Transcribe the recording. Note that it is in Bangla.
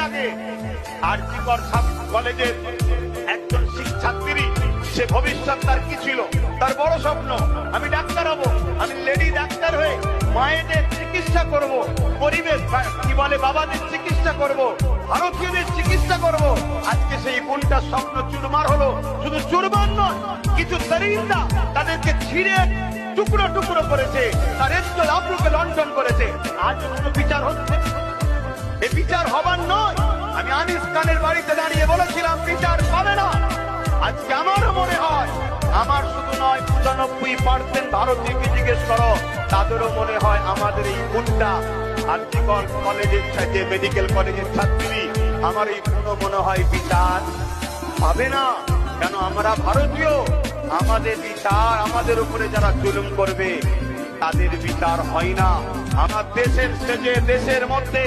আগে আরজিকর কলেজের একজন ছাত্রী, সে ভবিষ্যৎ তার কি ছিল, তার বড় স্বপ্ন আমি ডাক্তার হব, আমি লেডি ডাক্তার হয়ে মায়েদের চিকিৎসা করব, পরিবেশ কি বলে বাবাদের চিকিৎসা করব, ভারতীয়দের চিকিৎসা করব। আজকে সেই বোনটার স্বপ্ন চুরমার হলো। শুধু চুরমার নয়, কিছু দরিদ্রা তাদেরকে ছিঁড়ে টুকরো টুকরো করেছে, তার এজ্জত আবরুকে লণ্ঠন করেছে। আজ কোনো বিচার হচ্ছে? এ বিচার হবার নয়। আমি আনিস খানের বাড়িতে দাঁড়িয়ে বলেছিলাম বিচার পাবে না। আজকে আমারও মনে হয়, আমার শুধু নয় 95% ভারতীয়কে জিজ্ঞেস করো, তাদেরও মনে হয় আমাদের এই বোনটা আরজিকর কলেজের সাথে মেডিকেল কলেজের ছাত্রী, আমার এই বোনও মনে হয় বিচার পাবে না। কেন? আমরা ভারতীয়, আমাদের বিচার, আমাদের উপরে যারা জুলুম করবে তাদের বিচার হয় না। আমার দেশের সেজে দেশের মধ্যে